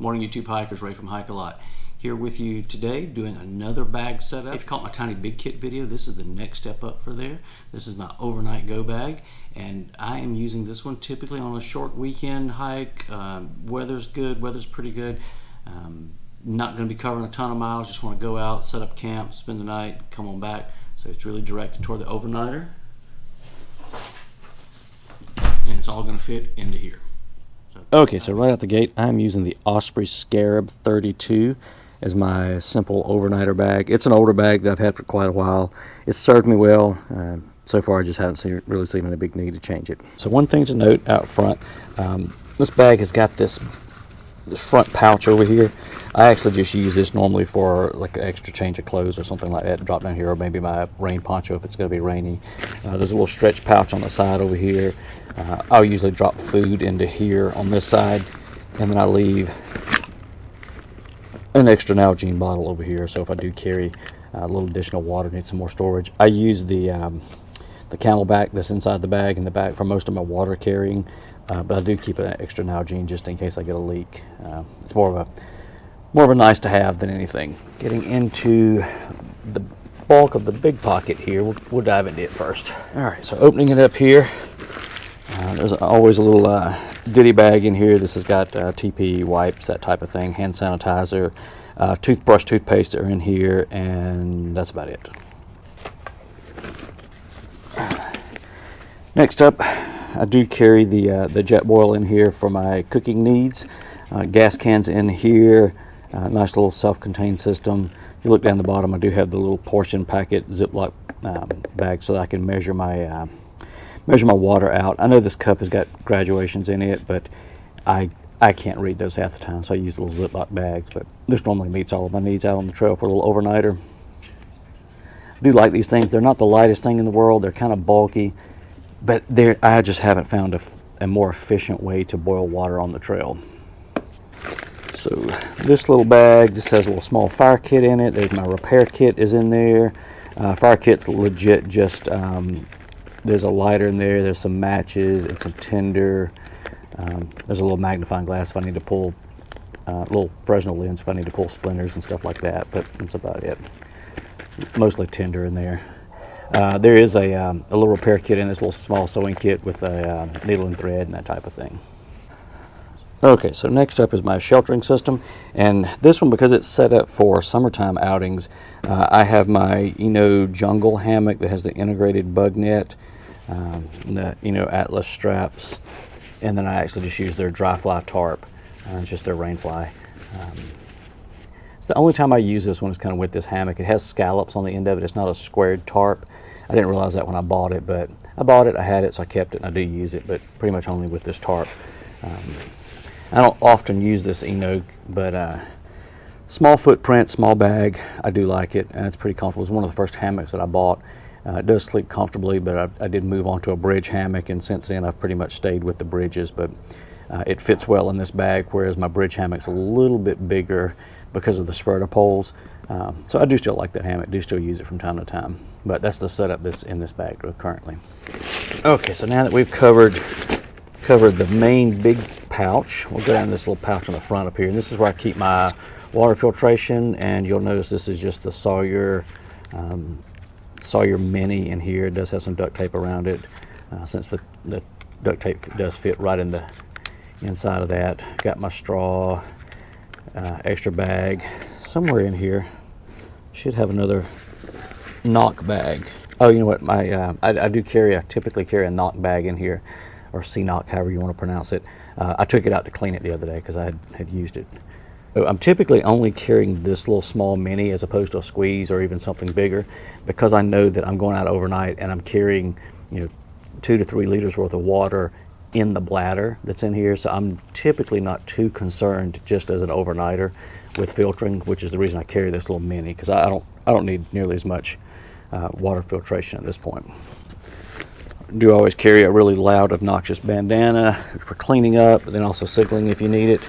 Morning YouTube hikers, Ray from Hike-ALOT. Here with you today doing another bag setup. If you caught my tiny big kit video, this is the next step up for there. This is my overnight go bag, and I am using this one typically on a short weekend hike. Weather's good, weather's pretty good. Not going to be covering a ton of miles, just want to go out, set up camp, spend the night, come on back. So it's really directed toward the overnighter. And it's all going to fit into here. Okay, so right out the gate, I'm using the Osprey Scarab 32 as my simple overnighter bag. It's an older bag that I've had for quite a while. It's served me well. So far, I just haven't really seen any big need to change it. So one thing to note out front, this bag has got this front pouch over here. I actually just use this normally for like an extra change of clothes or something like that to drop down here, or maybe my rain poncho if it's going to be rainy. There's a little stretch pouch on the side over here. I'll usually drop food into here on this side, and then I leave an extra Nalgene bottle over here. So if I do carry a little additional water, need some more storage, I use the Camelback that's inside the bag in the back for most of my water carrying. But I do keep an extra Nalgene just in case I get a leak. It's more of a nice to have than anything. Getting into the bulk of the big pocket here, we'll dive into it first. All right, so opening it up here, there's always a little goodie bag in here. This has got TP wipes, that type of thing, hand sanitizer, toothbrush, toothpaste are in here, and that's about it. Next up, I do carry the Jetboil in here for my cooking needs. Gas cans in here, nice little self-contained system. If you look down the bottom, I do have the little portion packet Ziploc bag so that I can measure my water out. I know this cup has got graduations in it, but I can't read those half the time, so I use little Ziploc bags. But this normally meets all of my needs out on the trail for a little overnighter. I do like these things. They're not the lightest thing in the world. They're kind of bulky, but I just haven't found a more efficient way to boil water on the trail. So this little bag, this has a little small fire kit in it. There's my repair kit is in there. Fire kit's legit just, there's a lighter in there, there's some matches and some tinder. There's a little magnifying glass if I need to pull, a little Fresnel lens if I need to pull splinters and stuff like that, but that's about it. Mostly tinder in there. There is a little repair kit in this little small sewing kit with a needle and thread and that type of thing. Okay, so next up is my sheltering system, and this one, because it's set up for summertime outings, I have my ENO Jungle Hammock that has the integrated bug net, the ENO Atlas Straps, and then I actually just use their Dry Fly Tarp. It's just their rain fly. It's the only time I use this one is kind of with this hammock. It has scallops on the end of it. It's not a squared tarp. I didn't realize that when I bought it, but I bought it, I had it, so I kept it, and I do use it, but pretty much only with this tarp. I don't often use this ENO, but small footprint, small bag, I do like it, and it's pretty comfortable. It's one of the first hammocks that I bought. It does sleep comfortably, but I did move on to a bridge hammock, and since then I've pretty much stayed with the bridges, but it fits well in this bag, whereas my bridge hammock's a little bit bigger because of the spreader poles. So I do still like that hammock, do still use it from time to time, but that's the setup that's in this bag currently. Okay, so now that we've covered the main big pouch, we'll go down this little pouch on the front up here, and this is where I keep my water filtration, and you'll notice this is just the Sawyer Mini in here. It does have some duct tape around it, since the duct tape does fit right in the inside of that. Got my straw, extra bag somewhere in here. Should have another CNOC bag. Oh, you know what, I typically carry a CNOC bag in here, or CNOC, however you want to pronounce it. I took it out to clean it the other day because I had used it. I'm typically only carrying this little small mini as opposed to a squeeze or even something bigger, because I know that I'm going out overnight and I'm carrying 2 to 3 liters worth of water in the bladder that's in here. So I'm typically not too concerned just as an overnighter with filtering, which is the reason I carry this little mini, because I don't need nearly as much water filtration at this point. Do always carry a really loud, obnoxious bandana for cleaning up, but then also signaling if you need it.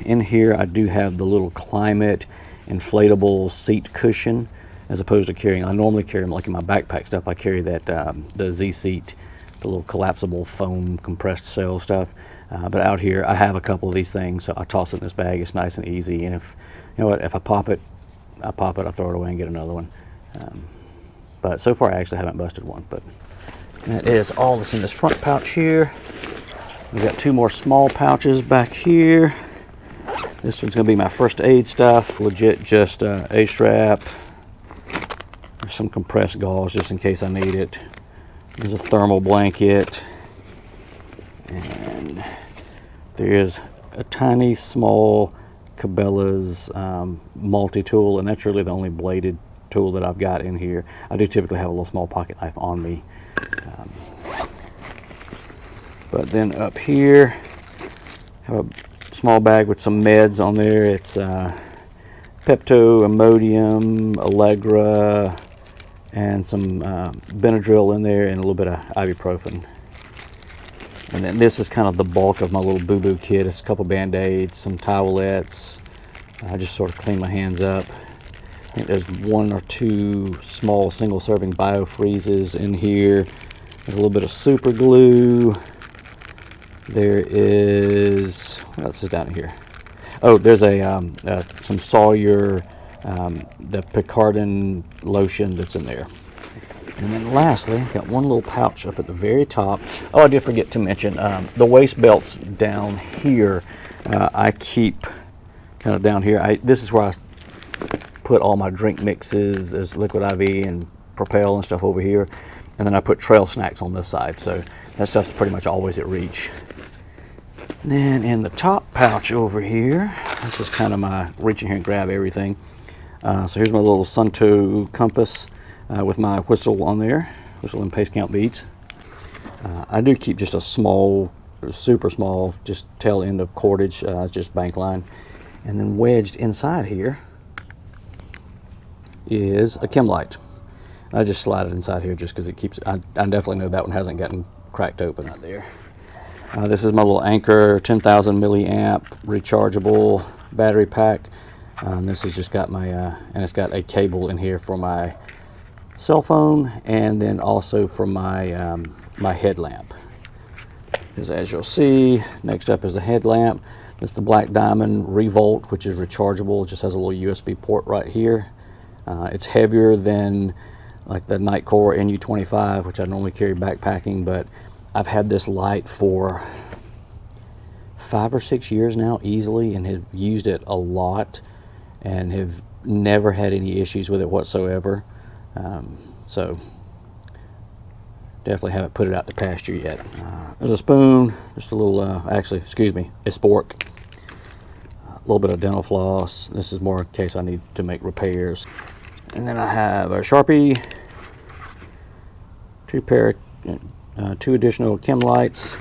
In here, I do have the little Klymit inflatable seat cushion, as opposed to carrying. I normally carry them like in my backpack stuff. I carry that the Z seat, the little collapsible foam compressed cell stuff. But out here, I have a couple of these things, so I toss it in this bag. It's nice and easy. And if, you know what, if I pop it, I throw it away and get another one. But so far, I actually haven't busted one. But that is all that's in this front pouch here. We've got 2 more small pouches back here. This one's going to be my first aid stuff, legit just a strap. There's some compressed gauze just in case I need it. There's a thermal blanket. And there's a tiny small Cabela's multi-tool, and that's really the only bladed tool that I've got in here. I do typically have a little small pocket knife on me. But then up here, I have a small bag with some meds on there. It's Pepto, Imodium, Allegra, and some Benadryl in there, and a little bit of ibuprofen. And then this is kind of the bulk of my little boo-boo kit. It's a couple Band-Aids, some towelettes. I just sort of clean my hands up. I think there's 1 or 2 small single-serving biofreezes in here. There's a little bit of super glue. There is, what else is down here? Oh, there's some Sawyer, the Picardin lotion that's in there. And then lastly, got one little pouch up at the very top. Oh, I did forget to mention, the waist belts down here, I keep kind of down here. This is where I put all my drink mixes as Liquid IV and Propel and stuff over here. And then I put trail snacks on this side. So that stuff's pretty much always at reach. And then in the top pouch over here, this is kind of my reach in here and grab everything. So here's my little Suunto Compass with my whistle on there, whistle and pace count beads. I do keep just a small, super small, just tail end of cordage, just bank line. And then wedged inside here is a chem light. I just slide it inside here just because it keeps, I definitely know that one hasn't gotten cracked open out there. This is my little Anker 10,000 milliamp rechargeable battery pack. This has just got my, and it's got a cable in here for my cell phone and then also for my, my headlamp. As you'll see, next up is the headlamp. It's the Black Diamond Revolt, which is rechargeable. It just has a little USB port right here. It's heavier than like the Nightcore NU25, which I normally carry backpacking, but I've had this light for 5 or 6 years now easily and have used it a lot and have never had any issues with it whatsoever. So definitely haven't put it out to pasture yet. There's a spoon, just a little, actually, excuse me, a spork, a little bit of dental floss. This is more in case I need to make repairs. And then I have a Sharpie, 2 additional chem lights,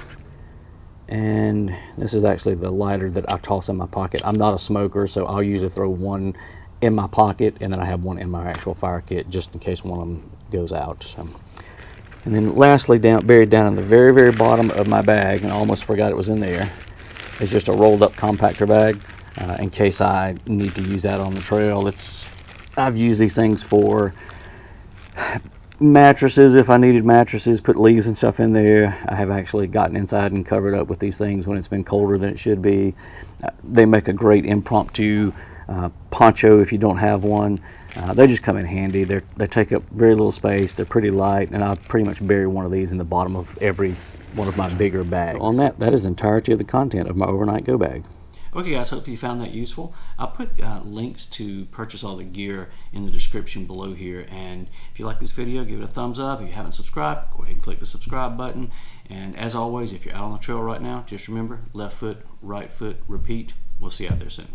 and this is actually the lighter that I toss in my pocket. I'm not a smoker, so I'll usually throw one in my pocket, and then I have one in my actual fire kit just in case one of them goes out. So. And then lastly, buried down in the very, very bottom of my bag, and I almost forgot it was in there, is just a rolled up compactor bag in case I need to use that on the trail. I've used these things for mattresses if I needed mattresses, put leaves and stuff in there. I have actually gotten inside and covered up with these things when it's been colder than it should be. They make a great impromptu poncho if you don't have one. They just come in handy. They take up very little space. They're pretty light, and I pretty much bury one of these in the bottom of every one of my bigger bags. So on that is the entirety of the content of my overnight go bag. Okay guys, hope you found that useful. I'll put links to purchase all the gear in the description below here, and if you like this video, give it a thumbs up. If you haven't subscribed, go ahead and click the subscribe button. And as always, if you're out on the trail right now, just remember, left foot, right foot, repeat. We'll see you out there soon.